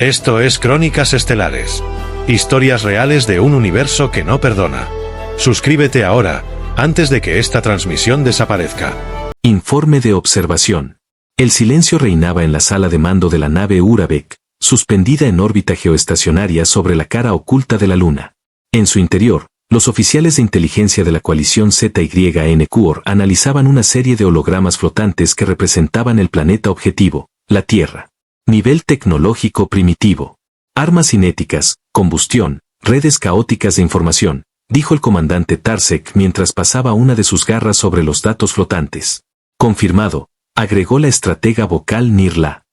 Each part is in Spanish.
Esto es Crónicas Estelares. Historias reales de un universo que no perdona. Suscríbete ahora, antes de que esta transmisión desaparezca. Informe de observación. El silencio reinaba en la sala de mando de la nave Urabek, suspendida en órbita geoestacionaria sobre la cara oculta de la Luna. En su interior, los oficiales de inteligencia de la coalición ZYNQOR analizaban una serie de hologramas flotantes que representaban el planeta objetivo, la Tierra. Nivel tecnológico primitivo. Armas cinéticas, combustión, redes caóticas de información, dijo el comandante Tarsek mientras pasaba una de sus garras sobre los datos flotantes. Confirmado, agregó la estratega vocal Nirla.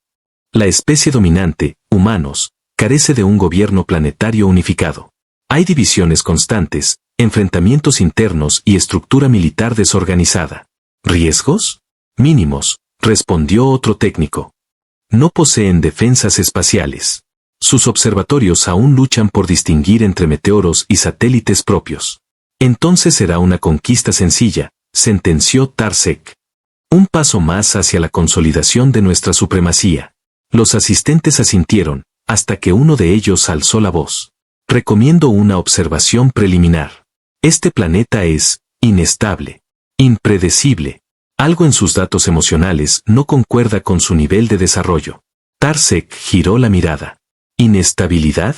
La especie dominante, humanos, carece de un gobierno planetario unificado. Hay divisiones constantes, enfrentamientos internos y estructura militar desorganizada. ¿Riesgos? Mínimos, respondió otro técnico. No poseen defensas espaciales. Sus observatorios aún luchan por distinguir entre meteoros y satélites propios. Entonces será una conquista sencilla, sentenció Tarsek. Un paso más hacia la consolidación de nuestra supremacía. Los asistentes asintieron, hasta que uno de ellos alzó la voz. Recomiendo una observación preliminar. Este planeta es inestable, impredecible. Algo en sus datos emocionales no concuerda con su nivel de desarrollo. Tarsek giró la mirada. ¿Inestabilidad?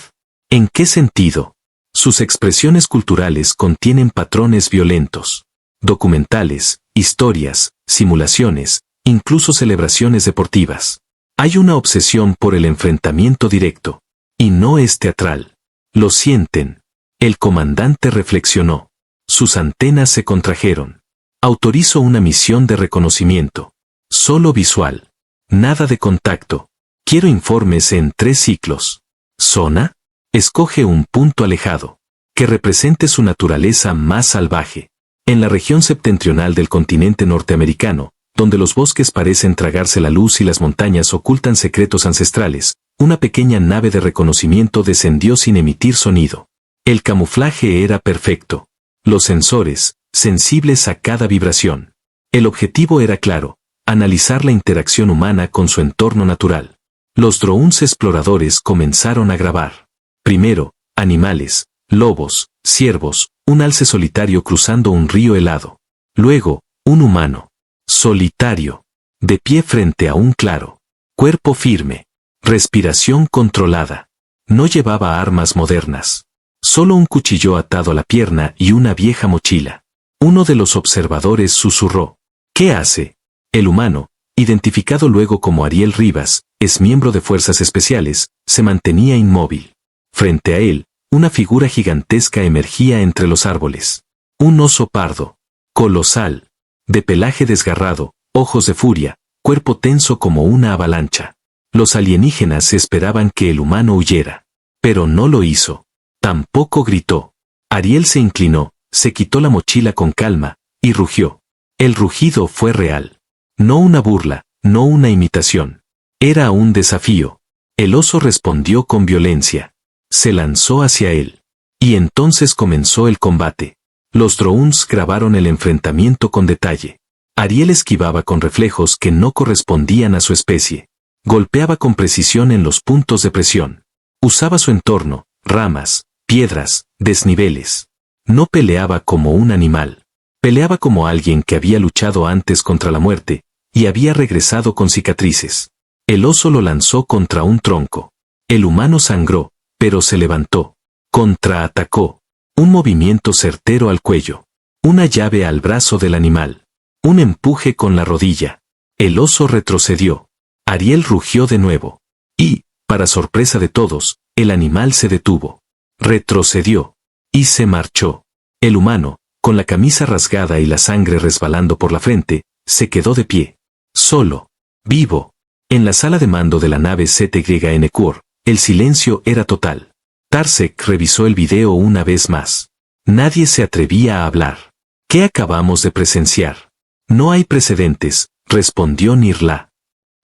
¿En qué sentido? Sus expresiones culturales contienen patrones violentos. Documentales, historias, simulaciones, incluso celebraciones deportivas. Hay una obsesión por el enfrentamiento directo. Y no es teatral. Lo sienten. El comandante reflexionó. Sus antenas se contrajeron. Autorizo una misión de reconocimiento. Solo visual. Nada de contacto. Quiero informes en 3 ciclos. ¿Zona? Escoge un punto alejado. Que represente su naturaleza más salvaje. En la región septentrional del continente norteamericano, donde los bosques parecen tragarse la luz y las montañas ocultan secretos ancestrales, una pequeña nave de reconocimiento descendió sin emitir sonido. El camuflaje era perfecto. Los sensores, sensibles a cada vibración. El objetivo era claro, analizar la interacción humana con su entorno natural. Los drones exploradores comenzaron a grabar. Primero, animales, lobos, ciervos, un alce solitario cruzando un río helado. Luego, un humano. Solitario. De pie frente a un claro. Cuerpo firme. Respiración controlada. No llevaba armas modernas. Solo un cuchillo atado a la pierna y una vieja mochila. Uno de los observadores susurró. ¿Qué hace? El humano, identificado luego como Ariel Rivas, es miembro de Fuerzas Especiales, se mantenía inmóvil. Frente a él, una figura gigantesca emergía entre los árboles. Un oso pardo. Colosal. De pelaje desgarrado, ojos de furia, cuerpo tenso como una avalancha. Los alienígenas esperaban que el humano huyera. Pero no lo hizo. Tampoco gritó. Ariel se inclinó, se quitó la mochila con calma, y rugió. El rugido fue real. No una burla, no una imitación. Era un desafío. El oso respondió con violencia. Se lanzó hacia él. Y entonces comenzó el combate. Los drones grabaron el enfrentamiento con detalle. Ariel esquivaba con reflejos que no correspondían a su especie. Golpeaba con precisión en los puntos de presión. Usaba su entorno, ramas, piedras, desniveles. No peleaba como un animal. Peleaba como alguien que había luchado antes contra la muerte, y había regresado con cicatrices. El oso lo lanzó contra un tronco. El humano sangró, pero se levantó. Contraatacó. Un movimiento certero al cuello. Una llave al brazo del animal. Un empuje con la rodilla. El oso retrocedió. Ariel rugió de nuevo. Y, para sorpresa de todos, el animal se detuvo. Retrocedió. Y se marchó. El humano, con la camisa rasgada y la sangre resbalando por la frente, se quedó de pie. Solo. Vivo. En la sala de mando de la nave ZYNQOR, el silencio era total. Tarsek revisó el video una vez más. Nadie se atrevía a hablar. ¿Qué acabamos de presenciar? No hay precedentes, respondió Nirla.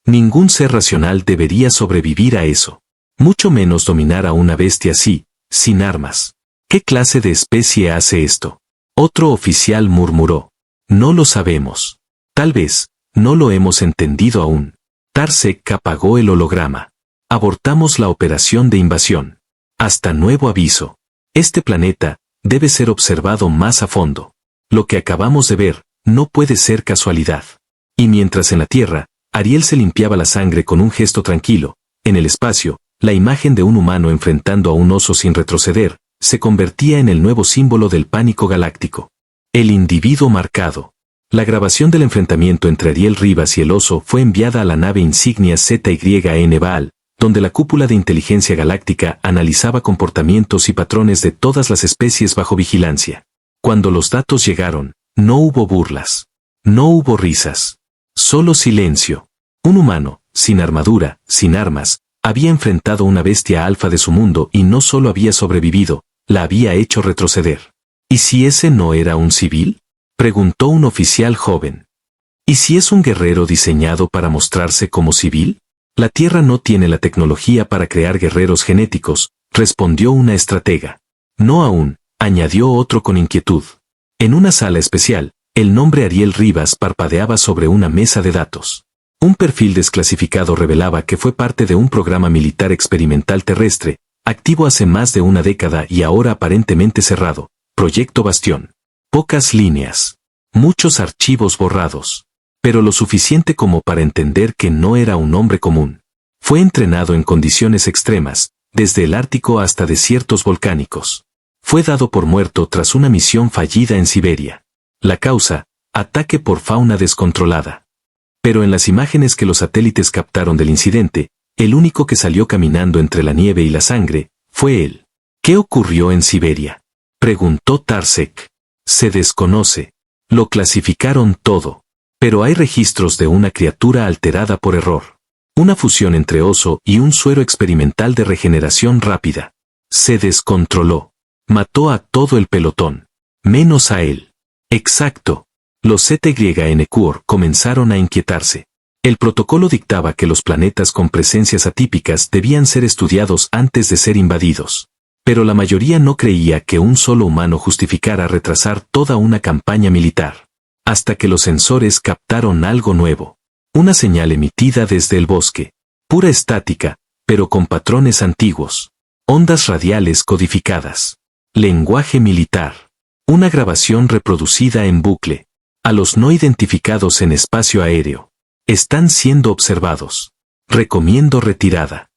Ningún ser racional debería sobrevivir a eso. Mucho menos dominar a una bestia así, sin armas. ¿Qué clase de especie hace esto? Otro oficial murmuró. No lo sabemos. Tal vez, no lo hemos entendido aún. Tarsek apagó el holograma. Abortamos la operación de invasión. Hasta nuevo aviso. Este planeta debe ser observado más a fondo. Lo que acabamos de ver no puede ser casualidad. Y mientras en la Tierra, Ariel se limpiaba la sangre con un gesto tranquilo, en el espacio, la imagen de un humano enfrentando a un oso sin retroceder, se convertía en el nuevo símbolo del pánico galáctico. El individuo marcado. La grabación del enfrentamiento entre Ariel Rivas y el oso fue enviada a la nave insignia ZYN Baal, donde la cúpula de inteligencia galáctica analizaba comportamientos y patrones de todas las especies bajo vigilancia. Cuando los datos llegaron, no hubo burlas. No hubo risas. Solo silencio. Un humano, sin armadura, sin armas, había enfrentado una bestia alfa de su mundo y no solo había sobrevivido, la había hecho retroceder. ¿Y si ese no era un civil? Preguntó un oficial joven. ¿Y si es un guerrero diseñado para mostrarse como civil? La Tierra no tiene la tecnología para crear guerreros genéticos, respondió una estratega. No aún, añadió otro con inquietud. En una sala especial, el nombre Ariel Rivas parpadeaba sobre una mesa de datos. Un perfil desclasificado revelaba que fue parte de un programa militar experimental terrestre, activo hace más de una década y ahora aparentemente cerrado, Proyecto Bastión. Pocas líneas. Muchos archivos borrados. Pero lo suficiente como para entender que no era un hombre común. Fue entrenado en condiciones extremas, desde el Ártico hasta desiertos volcánicos. Fue dado por muerto tras una misión fallida en Siberia. La causa, ataque por fauna descontrolada. Pero en las imágenes que los satélites captaron del incidente, el único que salió caminando entre la nieve y la sangre, fue él. ¿Qué ocurrió en Siberia?, preguntó Tarsek. Se desconoce. Lo clasificaron todo. Pero hay registros de una criatura alterada por error. Una fusión entre oso y un suero experimental de regeneración rápida. Se descontroló. Mató a todo el pelotón. Menos a él. Exacto. Los ZYN-Core comenzaron a inquietarse. El protocolo dictaba que los planetas con presencias atípicas debían ser estudiados antes de ser invadidos. Pero la mayoría no creía que un solo humano justificara retrasar toda una campaña militar. Hasta que los sensores captaron algo nuevo. Una señal emitida desde el bosque. Pura estática, pero con patrones antiguos. Ondas radiales codificadas. Lenguaje militar. Una grabación reproducida en bucle. A los no identificados en espacio aéreo. Están siendo observados. Recomiendo retirada.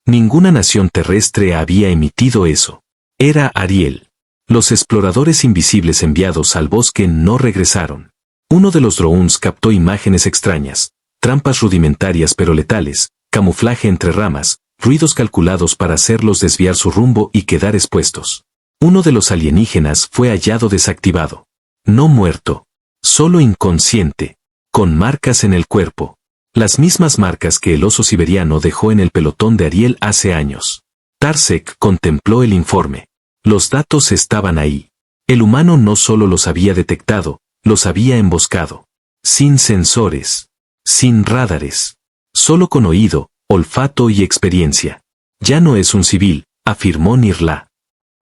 Ninguna nación terrestre había emitido eso. Era Ariel. Los exploradores invisibles enviados al bosque no regresaron. Uno de los drones captó imágenes extrañas, trampas rudimentarias pero letales, camuflaje entre ramas, ruidos calculados para hacerlos desviar su rumbo y quedar expuestos. Uno de los alienígenas fue hallado desactivado. No muerto. Solo inconsciente. Con marcas en el cuerpo. Las mismas marcas que el oso siberiano dejó en el pelotón de Ariel hace años. Tarsek contempló el informe. Los datos estaban ahí. El humano no solo los había detectado, los había emboscado. Sin sensores. Sin radares. Solo con oído, olfato y experiencia. Ya no es un civil, afirmó Nirla.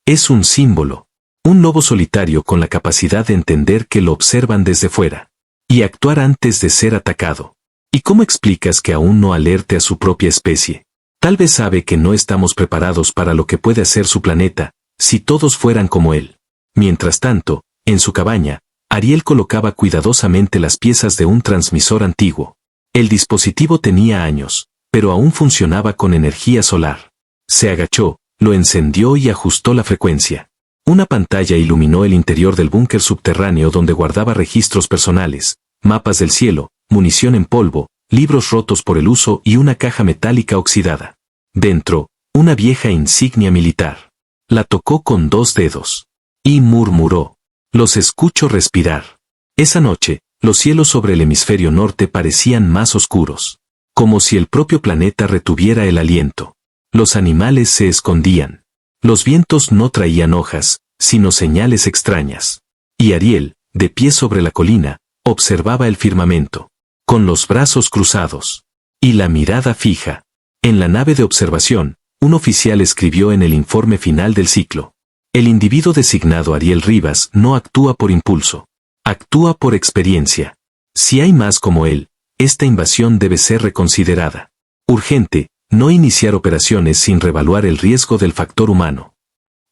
Es un símbolo. Un lobo solitario con la capacidad de entender que lo observan desde fuera. Y actuar antes de ser atacado. ¿Y cómo explicas que aún no alerte a su propia especie? Tal vez sabe que no estamos preparados para lo que puede hacer su planeta, si todos fueran como él. Mientras tanto, en su cabaña, Ariel colocaba cuidadosamente las piezas de un transmisor antiguo. El dispositivo tenía años, pero aún funcionaba con energía solar. Se agachó, lo encendió y ajustó la frecuencia. Una pantalla iluminó el interior del búnker subterráneo donde guardaba registros personales, mapas del cielo, munición en polvo, libros rotos por el uso y una caja metálica oxidada. Dentro, una vieja insignia militar. La tocó con 2 dedos. Y murmuró. Los escucho respirar. Esa noche, los cielos sobre el hemisferio norte parecían más oscuros. Como si el propio planeta retuviera el aliento. Los animales se escondían. Los vientos no traían hojas, sino señales extrañas. Y Ariel, de pie sobre la colina, observaba el firmamento. Con los brazos cruzados. Y la mirada fija. En la nave de observación, un oficial escribió en el informe final del ciclo. El individuo designado Ariel Rivas no actúa por impulso. Actúa por experiencia. Si hay más como él, esta invasión debe ser reconsiderada. Urgente, No iniciar operaciones sin reevaluar el riesgo del factor humano.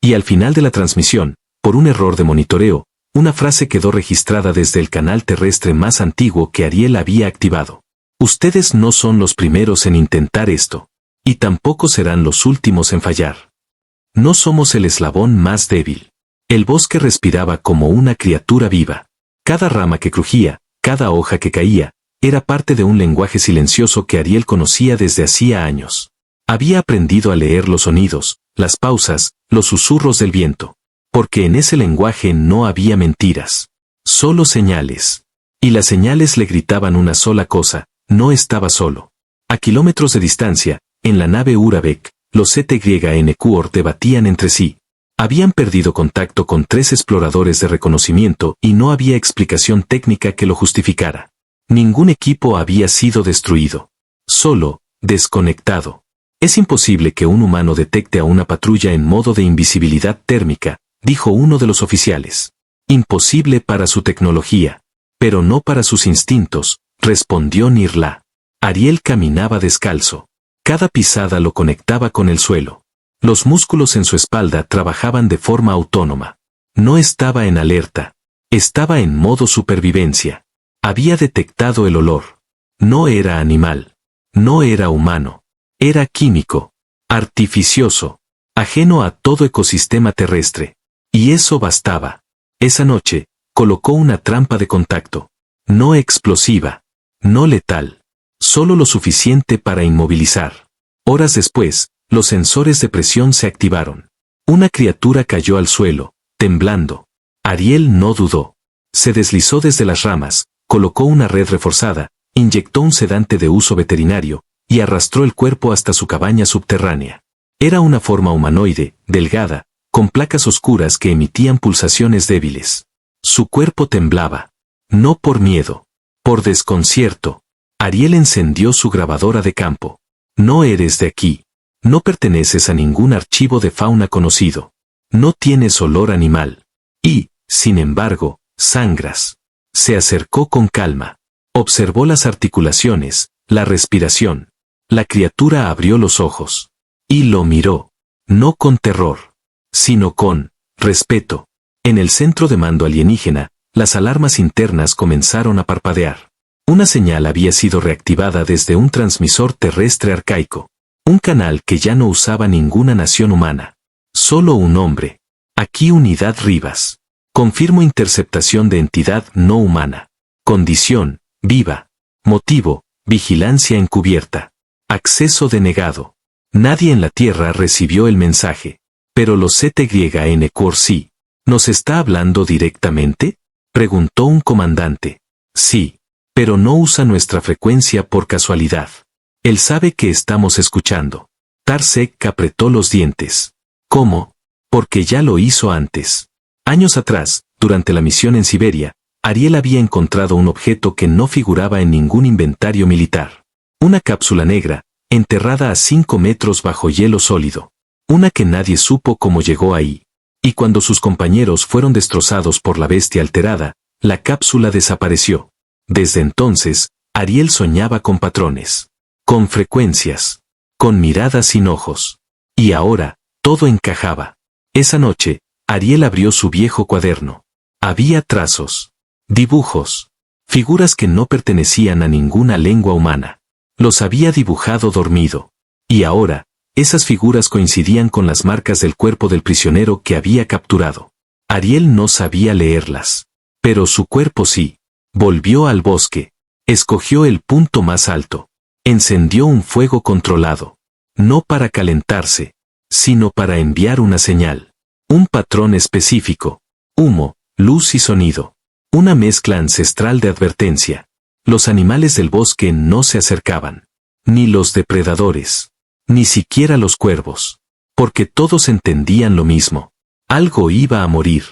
Y al final de la transmisión, por un error de monitoreo, una frase quedó registrada desde el canal terrestre más antiguo que Ariel había activado. Ustedes no son los primeros en intentar esto. Y tampoco serán los últimos en fallar. No somos el eslabón más débil. El bosque respiraba como una criatura viva. Cada rama que crujía, cada hoja que caía, era parte de un lenguaje silencioso que Ariel conocía desde hacía años. Había aprendido a leer los sonidos, las pausas, los susurros del viento. Porque en ese lenguaje no había mentiras. Solo señales. Y las señales le gritaban una sola cosa: no estaba solo. A kilómetros de distancia, en la nave Urabek, los ZYN-Qor debatían entre sí. Habían perdido contacto con 3 exploradores de reconocimiento y no había explicación técnica que lo justificara. Ningún equipo había sido destruido. Solo, desconectado. Es imposible que un humano detecte a una patrulla en modo de invisibilidad térmica, dijo uno de los oficiales. Imposible para su tecnología, pero no para sus instintos, respondió Nirla. Ariel caminaba descalzo. Cada pisada lo conectaba con el suelo. Los músculos en su espalda trabajaban de forma autónoma. No estaba en alerta. Estaba en modo supervivencia. Había detectado el olor. No era animal. No era humano. Era químico. Artificioso. Ajeno a todo ecosistema terrestre. Y eso bastaba. Esa noche, colocó una trampa de contacto. No explosiva. No letal. Solo lo suficiente para inmovilizar. Horas después, los sensores de presión se activaron. Una criatura cayó al suelo, temblando. Ariel no dudó. Se deslizó desde las ramas, colocó una red reforzada, inyectó un sedante de uso veterinario, y arrastró el cuerpo hasta su cabaña subterránea. Era una forma humanoide, delgada, con placas oscuras que emitían pulsaciones débiles. Su cuerpo temblaba. No por miedo. Por desconcierto. Ariel encendió su grabadora de campo. No eres de aquí. No perteneces a ningún archivo de fauna conocido. No tienes olor animal. Y, sin embargo, sangras. Se acercó con calma. Observó las articulaciones, la respiración. La criatura abrió los ojos. Y lo miró. No con terror, sino con respeto. En el centro de mando alienígena, las alarmas internas comenzaron a parpadear. Una señal había sido reactivada desde un transmisor terrestre arcaico. Un canal que ya no usaba ninguna nación humana. Solo un hombre. Aquí Unidad Rivas. Confirmo interceptación de entidad no humana. Condición, viva. Motivo, vigilancia encubierta. Acceso denegado. Nadie en la Tierra recibió el mensaje. Pero los ZYN-Qor sí. ¿Nos está hablando directamente? Preguntó un comandante. Sí. Pero no usa nuestra frecuencia por casualidad. Él sabe que estamos escuchando. Tarsek apretó los dientes. ¿Cómo? Porque ya lo hizo antes. Años atrás, durante la misión en Siberia, Ariel había encontrado un objeto que no figuraba en ningún inventario militar. Una cápsula negra, enterrada a 5 metros bajo hielo sólido. Una que nadie supo cómo llegó ahí. Y cuando sus compañeros fueron destrozados por la bestia alterada, la cápsula desapareció. Desde entonces, Ariel soñaba con patrones. Con frecuencias. Con miradas sin ojos. Y ahora, todo encajaba. Esa noche, Ariel abrió su viejo cuaderno. Había trazos. Dibujos. Figuras que no pertenecían a ninguna lengua humana. Los había dibujado dormido. Y ahora, esas figuras coincidían con las marcas del cuerpo del prisionero que había capturado. Ariel no sabía leerlas. Pero su cuerpo sí. Volvió al bosque. Escogió el punto más alto. Encendió un fuego controlado. No para calentarse, sino para enviar una señal. Un patrón específico. Humo, luz y sonido. Una mezcla ancestral de advertencia. Los animales del bosque no se acercaban. Ni los depredadores. Ni siquiera los cuervos. Porque todos entendían lo mismo. Algo iba a morir.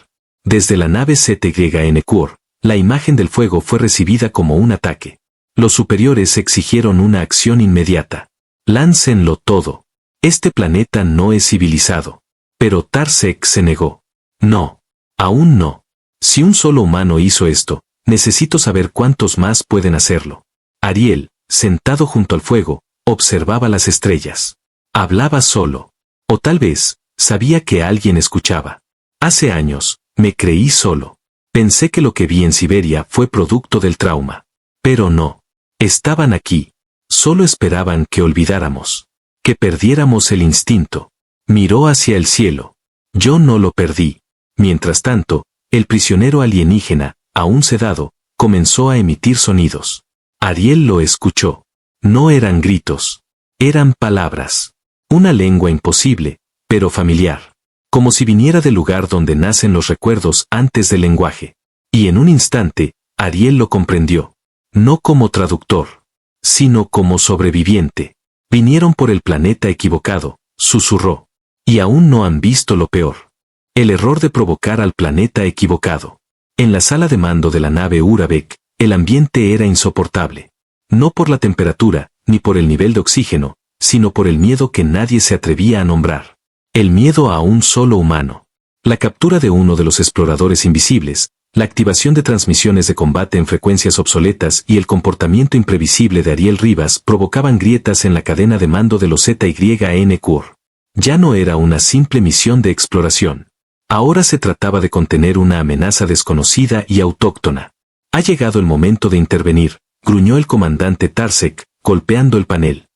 Desde la nave ZYN-Qor, la imagen del fuego fue recibida como un ataque. Los superiores exigieron una acción inmediata. Láncenlo todo. Este planeta no es civilizado. Pero Tarsek se negó. No. Aún no. Si un solo humano hizo esto, necesito saber cuántos más pueden hacerlo. Ariel, sentado junto al fuego, observaba las estrellas. Hablaba solo. O tal vez, sabía que alguien escuchaba. Hace años, me creí solo. Pensé que lo que vi en Siberia fue producto del trauma. Pero no. Estaban aquí. Solo esperaban que olvidáramos. Que perdiéramos el instinto. Miró hacia el cielo. Yo no lo perdí. Mientras tanto, el prisionero alienígena, aún sedado, comenzó a emitir sonidos. Ariel lo escuchó. No eran gritos. Eran palabras. Una lengua imposible, pero familiar. Como si viniera del lugar donde nacen los recuerdos antes del lenguaje. Y en un instante, Ariel lo comprendió. No como traductor, sino como sobreviviente. Vinieron por el planeta equivocado, susurró. Y aún no han visto lo peor. El error de provocar al planeta equivocado. En la sala de mando de la nave Urabek, el ambiente era insoportable. No por la temperatura, ni por el nivel de oxígeno, sino por el miedo que nadie se atrevía a nombrar. El miedo a un solo humano. La captura de uno de los exploradores invisibles, la activación de transmisiones de combate en frecuencias obsoletas y el comportamiento imprevisible de Ariel Rivas provocaban grietas en la cadena de mando de los ZYN-Cur. Ya no era una simple misión de exploración. Ahora se trataba de contener una amenaza desconocida y autóctona. Ha llegado el momento de intervenir, gruñó el comandante Tarsek, golpeando el panel.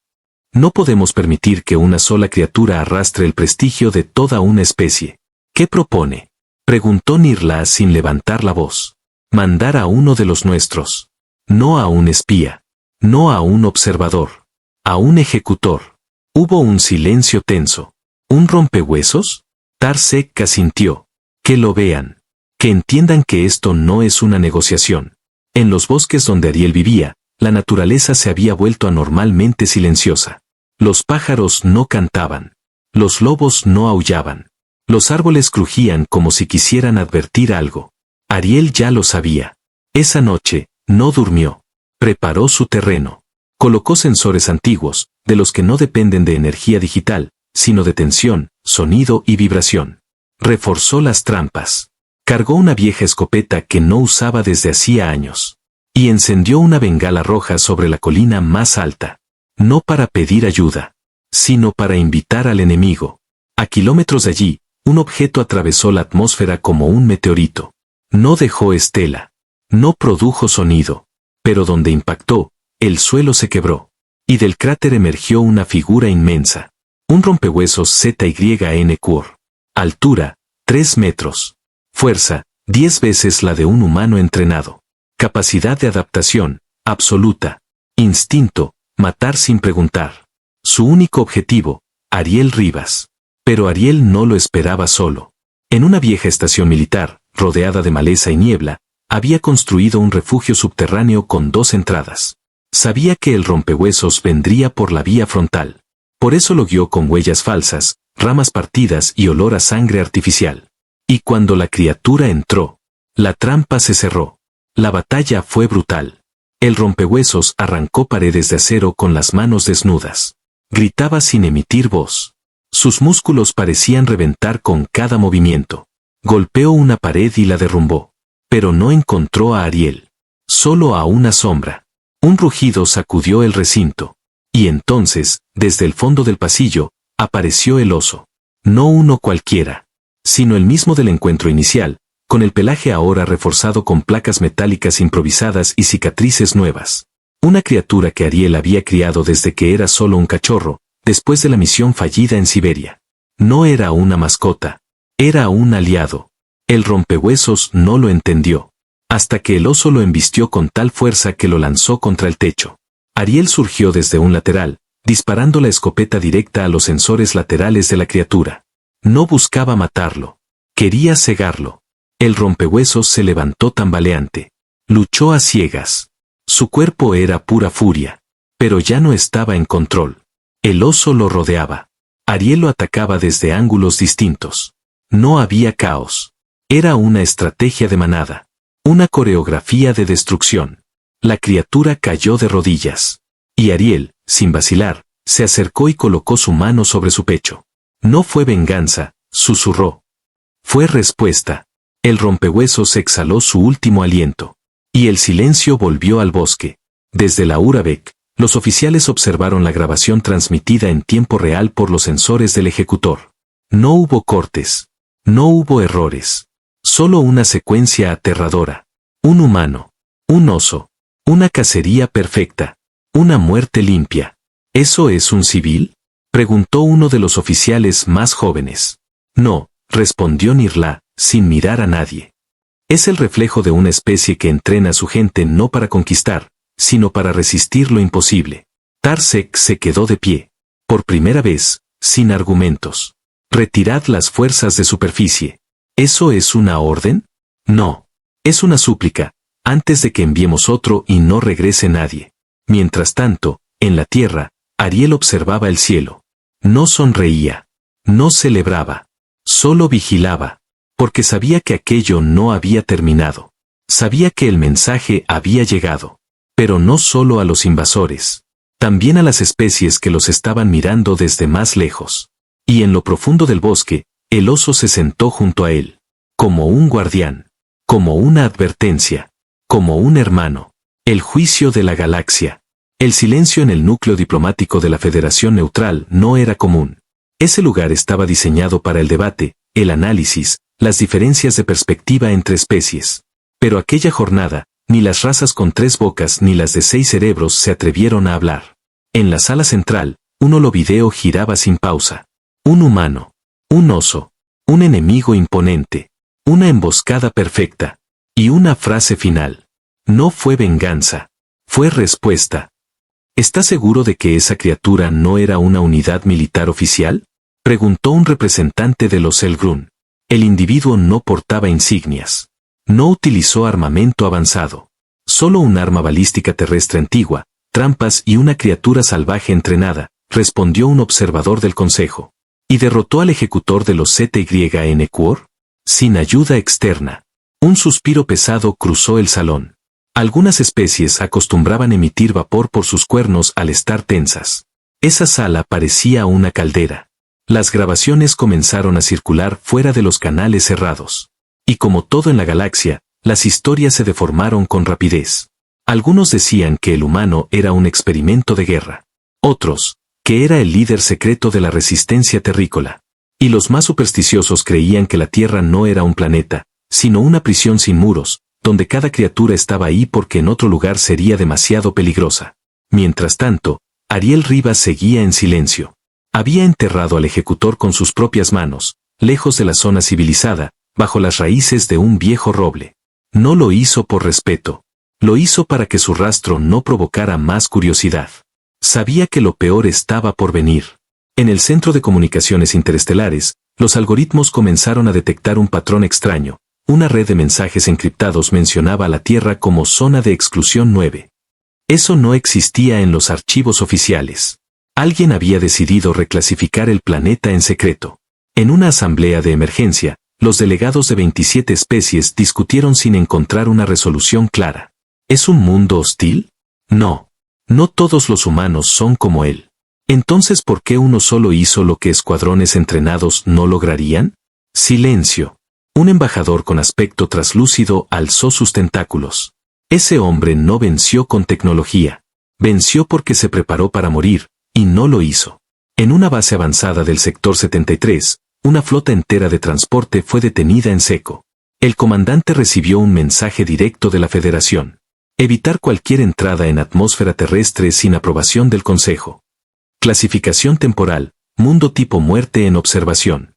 No podemos permitir que una sola criatura arrastre el prestigio de toda una especie. ¿Qué propone? Preguntó Nirla sin levantar la voz. Mandar a uno de los nuestros. No a un espía. No a un observador. A un ejecutor. Hubo un silencio tenso. ¿Un rompehuesos? Tarsek asintió. Que lo vean. Que entiendan que esto no es una negociación. En los bosques donde Ariel vivía, la naturaleza se había vuelto anormalmente silenciosa. Los pájaros no cantaban. Los lobos no aullaban. Los árboles crujían como si quisieran advertir algo. Ariel ya lo sabía. Esa noche, no durmió. Preparó su terreno. Colocó sensores antiguos, de los que no dependen de energía digital, sino de tensión, sonido y vibración. Reforzó las trampas. Cargó una vieja escopeta que no usaba desde hacía años. Y encendió una bengala roja sobre la colina más alta. No para pedir ayuda, sino para invitar al enemigo. A kilómetros de allí, un objeto atravesó la atmósfera como un meteorito. No dejó estela. No produjo sonido. Pero donde impactó, el suelo se quebró. Y del cráter emergió una figura inmensa. Un rompehuesos ZYN-Cur. Altura, 3 metros. Fuerza, 10 veces la de un humano entrenado. Capacidad de adaptación, absoluta. Instinto, matar sin preguntar. Su único objetivo, Ariel Rivas. Pero Ariel no lo esperaba solo. En una vieja estación militar, rodeada de maleza y niebla, había construido un refugio subterráneo con 2 entradas. Sabía que el rompehuesos vendría por la vía frontal. Por eso lo guió con huellas falsas, ramas partidas y olor a sangre artificial. Y cuando la criatura entró, la trampa se cerró. La batalla fue brutal. El rompehuesos arrancó paredes de acero con las manos desnudas. Gritaba sin emitir voz. Sus músculos parecían reventar con cada movimiento. Golpeó una pared y la derrumbó. Pero no encontró a Ariel. Solo a una sombra. Un rugido sacudió el recinto. Y entonces, desde el fondo del pasillo, apareció el oso. No uno cualquiera, sino el mismo del encuentro inicial, con el pelaje ahora reforzado con placas metálicas improvisadas y cicatrices nuevas. Una criatura que Ariel había criado desde que era solo un cachorro, después de la misión fallida en Siberia. No era una mascota, era un aliado. El rompehuesos no lo entendió, hasta que el oso lo embistió con tal fuerza que lo lanzó contra el techo. Ariel surgió desde un lateral, disparando la escopeta directa a los sensores laterales de la criatura. No buscaba matarlo, quería cegarlo. El rompehuesos se levantó tambaleante. Luchó a ciegas. Su cuerpo era pura furia, pero ya no estaba en control. El oso lo rodeaba. Ariel lo atacaba desde ángulos distintos. No había caos. Era una estrategia de manada. Una coreografía de destrucción. La criatura cayó de rodillas. Y Ariel, sin vacilar, se acercó y colocó su mano sobre su pecho. No fue venganza, susurró. Fue respuesta. El rompehuesos exhaló su último aliento. Y el silencio volvió al bosque. Desde la Urabek, Los oficiales observaron la grabación transmitida en tiempo real por los sensores del ejecutor. No hubo cortes. No hubo errores. Solo una secuencia aterradora. Un humano. Un oso. Una cacería perfecta. Una muerte limpia. ¿Eso es un civil?, preguntó uno de los oficiales más jóvenes. No, respondió Nirla, sin mirar a nadie. Es el reflejo de una especie que entrena a su gente no para conquistar, sino para resistir lo imposible. Tarsek se quedó de pie. Por primera vez, sin argumentos. Retirad las fuerzas de superficie. ¿Eso es una orden? No. Es una súplica, antes de que enviemos otro y no regrese nadie. Mientras tanto, en la tierra, Ariel observaba el cielo. No sonreía. No celebraba. Solo vigilaba. Porque sabía que aquello no había terminado. Sabía que el mensaje había llegado. Pero no solo a los invasores. También a las especies que los estaban mirando desde más lejos. Y en lo profundo del bosque, el oso se sentó junto a él. Como un guardián. Como una advertencia. Como un hermano. El juicio de la galaxia. El silencio en el núcleo diplomático de la Federación Neutral no era común. Ese lugar estaba diseñado para el debate, el análisis, las diferencias de perspectiva entre especies. Pero aquella jornada, ni las razas con 3 bocas ni las de 6 cerebros se atrevieron a hablar. En la sala central, un holovideo giraba sin pausa. Un humano. Un oso. Un enemigo imponente. Una emboscada perfecta. Y una frase final. No fue venganza. Fue respuesta. ¿Está seguro de que esa criatura no era una unidad militar oficial?, preguntó un representante de los Elgrun. El individuo no portaba insignias. No utilizó armamento avanzado. Solo un arma balística terrestre antigua, trampas y una criatura salvaje entrenada, respondió un observador del consejo. ¿Y derrotó al ejecutor de los ZYN-Quor? Sin ayuda externa. Un suspiro pesado cruzó el salón. Algunas especies acostumbraban emitir vapor por sus cuernos al estar tensas. Esa sala parecía una caldera. Las grabaciones comenzaron a circular fuera de los canales cerrados. Y como todo en la galaxia, las historias se deformaron con rapidez. Algunos decían que el humano era un experimento de guerra. Otros, que era el líder secreto de la resistencia terrícola. Y los más supersticiosos creían que la Tierra no era un planeta, sino una prisión sin muros, donde cada criatura estaba ahí porque en otro lugar sería demasiado peligrosa. Mientras tanto, Ariel Rivas seguía en silencio. Había enterrado al ejecutor con sus propias manos, lejos de la zona civilizada, bajo las raíces de un viejo roble. No lo hizo por respeto. Lo hizo para que su rastro no provocara más curiosidad. Sabía que lo peor estaba por venir. En el Centro de Comunicaciones Interestelares, los algoritmos comenzaron a detectar un patrón extraño. Una red de mensajes encriptados mencionaba a la Tierra como zona de exclusión 9. Eso no existía en los archivos oficiales. Alguien había decidido reclasificar el planeta en secreto. En una asamblea de emergencia, los delegados de 27 especies discutieron sin encontrar una resolución clara. ¿Es un mundo hostil? No. No todos los humanos son como él. Entonces, ¿por qué uno solo hizo lo que escuadrones entrenados no lograrían? Silencio. Un embajador con aspecto traslúcido alzó sus tentáculos. Ese hombre no venció con tecnología. Venció porque se preparó para morir, y no lo hizo. En una base avanzada del sector 73, una flota entera de transporte fue detenida en seco. El comandante recibió un mensaje directo de la Federación. Evitar cualquier entrada en atmósfera terrestre sin aprobación del Consejo. Clasificación temporal, mundo tipo muerte en observación.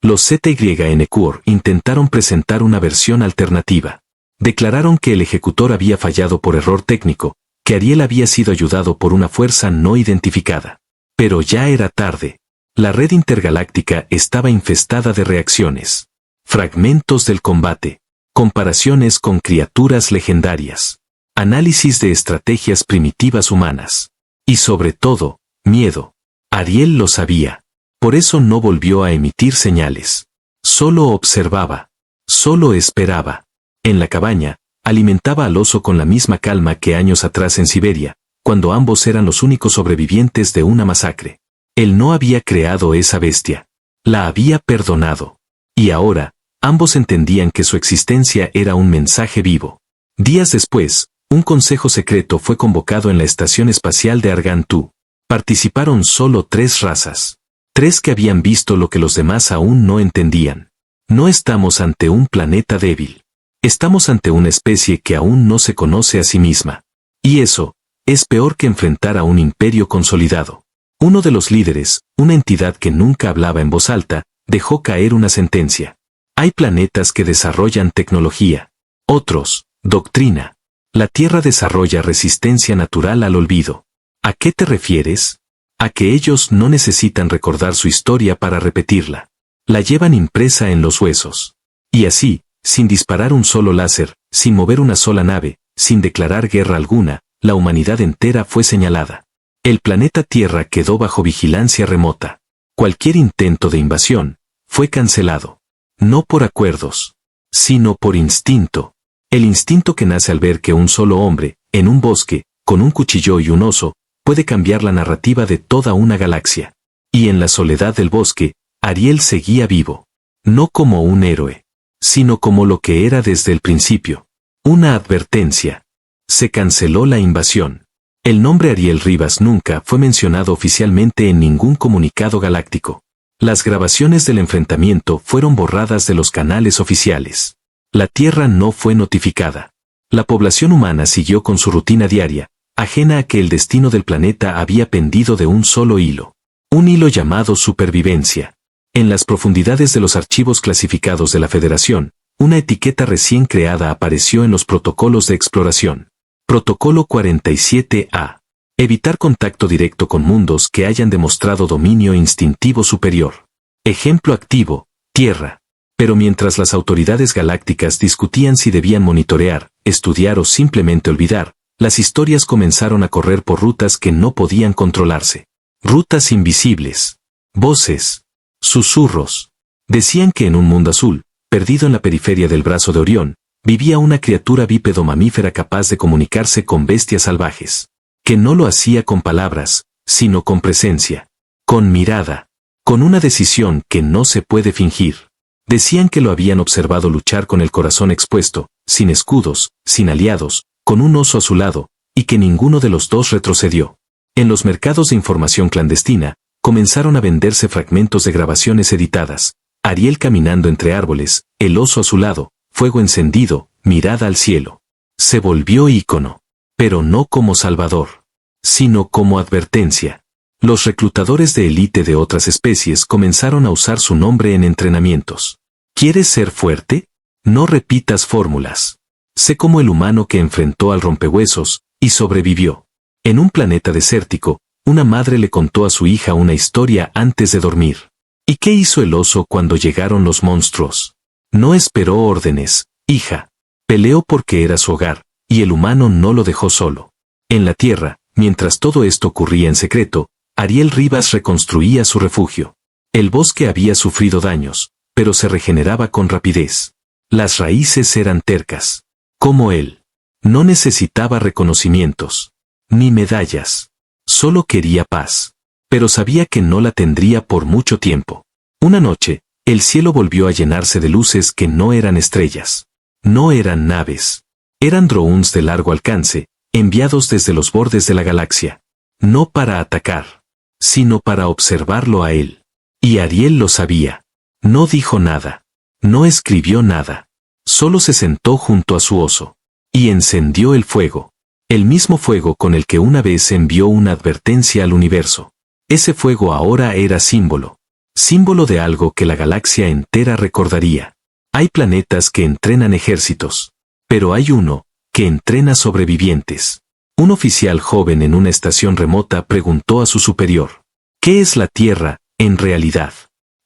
Los ZYN-Quor intentaron presentar una versión alternativa. Declararon que el ejecutor había fallado por error técnico, que Ariel había sido ayudado por una fuerza no identificada. Pero ya era tarde. La red intergaláctica estaba infestada de reacciones. Fragmentos del combate. Comparaciones con criaturas legendarias. Análisis de estrategias primitivas humanas. Y sobre todo, miedo. Ariel lo sabía. Por eso no volvió a emitir señales. Solo observaba. Solo esperaba. En la cabaña, alimentaba al oso con la misma calma que años atrás en Siberia, cuando ambos eran los únicos sobrevivientes de una masacre. Él no había creado esa bestia. La había perdonado. Y ahora, ambos entendían que su existencia era un mensaje vivo. Días después, Un consejo secreto fue convocado en la Estación Espacial de Argand-2. Participaron solo 3 razas. 3 que habían visto lo que los demás aún no entendían. No estamos ante un planeta débil. Estamos ante una especie que aún no se conoce a sí misma. Y eso es peor que enfrentar a un imperio consolidado. Uno de los líderes, una entidad que nunca hablaba en voz alta, dejó caer una sentencia. Hay planetas que desarrollan tecnología. Otros, doctrina. La Tierra desarrolla resistencia natural al olvido. ¿A qué te refieres? A que ellos no necesitan recordar su historia para repetirla. La llevan impresa en los huesos. Y así, sin disparar un solo láser, sin mover una sola nave, sin declarar guerra alguna, la humanidad entera fue señalada. El planeta Tierra quedó bajo vigilancia remota. Cualquier intento de invasión fue cancelado. No por acuerdos, sino por instinto. El instinto que nace al ver que un solo hombre, en un bosque, con un cuchillo y un oso, puede cambiar la narrativa de toda una galaxia. Y en la soledad del bosque, Ariel seguía vivo. No como un héroe, sino como lo que era desde el principio. Una advertencia. Se canceló la invasión. El nombre Ariel Rivas nunca fue mencionado oficialmente en ningún comunicado galáctico. Las grabaciones del enfrentamiento fueron borradas de los canales oficiales. La Tierra no fue notificada. La población humana siguió con su rutina diaria, ajena a que el destino del planeta había pendido de un solo hilo. Un hilo llamado supervivencia. En las profundidades de los archivos clasificados de la Federación, una etiqueta recién creada apareció en los protocolos de exploración. Protocolo 47A. Evitar contacto directo con mundos que hayan demostrado dominio instintivo superior. Ejemplo activo, Tierra. Pero mientras las autoridades galácticas discutían si debían monitorear, estudiar o simplemente olvidar, las historias comenzaron a correr por rutas que no podían controlarse. Rutas invisibles. Voces. Susurros. Decían que en un mundo azul, perdido en la periferia del brazo de Orión, vivía una criatura bípedo mamífera capaz de comunicarse con bestias salvajes. Que no lo hacía con palabras, sino con presencia. Con mirada. Con una decisión que no se puede fingir. Decían que lo habían observado luchar con el corazón expuesto, sin escudos, sin aliados, con un oso a su lado, y que ninguno de los dos retrocedió. En los mercados de información clandestina, comenzaron a venderse fragmentos de grabaciones editadas. Ariel caminando entre árboles, el oso a su lado, fuego encendido, mirada al cielo. Se volvió ícono. Pero no como salvador, sino como advertencia. Los reclutadores de élite de otras especies comenzaron a usar su nombre en entrenamientos. ¿Quieres ser fuerte? No repitas fórmulas. Sé como el humano que enfrentó al rompehuesos y sobrevivió. En un planeta desértico, una madre le contó a su hija una historia antes de dormir. ¿Y qué hizo el oso cuando llegaron los monstruos? No esperó órdenes, hija. Peleó porque era su hogar, y el humano no lo dejó solo. En la Tierra, mientras todo esto ocurría en secreto, Ariel Rivas reconstruía su refugio. El bosque había sufrido daños, pero se regeneraba con rapidez. Las raíces eran tercas. Como él. No necesitaba reconocimientos. Ni medallas. Solo quería paz. Pero sabía que no la tendría por mucho tiempo. Una noche, el cielo volvió a llenarse de luces que no eran estrellas. No eran naves. Eran drones de largo alcance, enviados desde los bordes de la galaxia. No para atacar, sino para observarlo a él. Y Ariel lo sabía. No dijo nada. No escribió nada. Solo se sentó junto a su oso. Y encendió el fuego. El mismo fuego con el que una vez envió una advertencia al universo. Ese fuego ahora era símbolo. Símbolo de algo que la galaxia entera recordaría. Hay planetas que entrenan ejércitos. Pero hay uno que entrena sobrevivientes. Un oficial joven en una estación remota preguntó a su superior. ¿Qué es la Tierra, en realidad?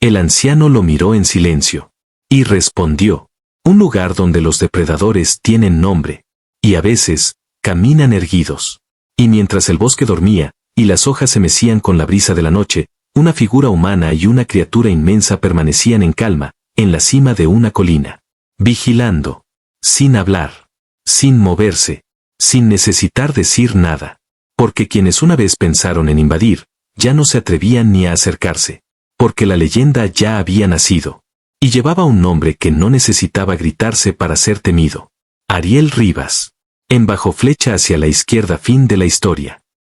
El anciano lo miró en silencio. Y respondió. Un lugar donde los depredadores tienen nombre. Y a veces, caminan erguidos. Y mientras el bosque dormía, y las hojas se mecían con la brisa de la noche, una figura humana y una criatura inmensa permanecían en calma, en la cima de una colina. Vigilando. Sin hablar. Sin moverse. Sin necesitar decir nada. Porque quienes una vez pensaron en invadir, ya no se atrevían ni a acercarse. Porque la leyenda ya había nacido. Y llevaba un nombre que no necesitaba gritarse para ser temido. Ariel Rivas. En bajo flecha hacia la izquierda. Fin de la historia.